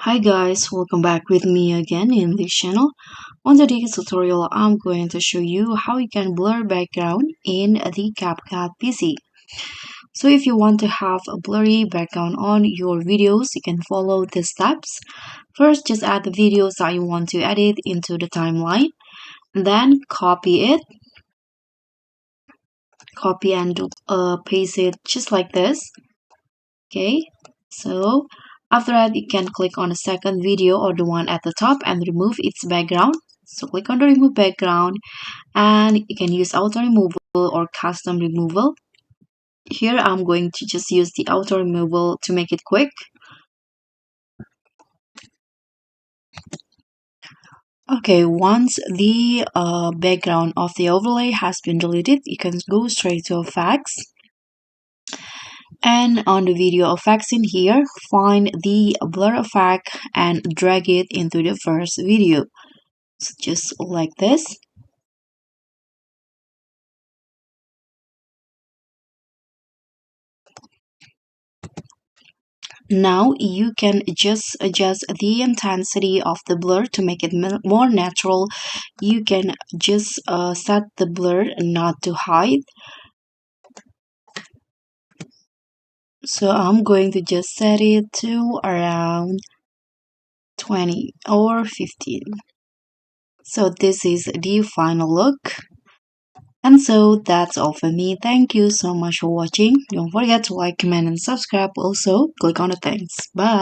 Hi guys, welcome back with me again in this channel. On today's tutorial, I'm going to show you how you can blur background in the CapCut PC. So if you want to have a blurry background on your videos, you can follow these steps. First, just add the videos that you want to edit into the timeline. Then copy and paste it just like this. Okay, so after that you can click on the second video or the one at the top and remove its background. So click on the remove background and you can use auto removal or custom removal. Here I'm going to just use the auto removal to make it quick. Okay, once the background of the overlay has been deleted, you can go straight to effects. And on the video effects in here, find the blur effect and drag it into the first video. So just like this. Now you can just adjust the intensity of the blur to make it more natural. You can just set the blur not to hide. So I'm going to just set it to around 20 or 15. So this is the final look. And so that's all for me. Thank you so much for watching. Don't forget to like, comment, and subscribe. Also, click on the thanks. Bye.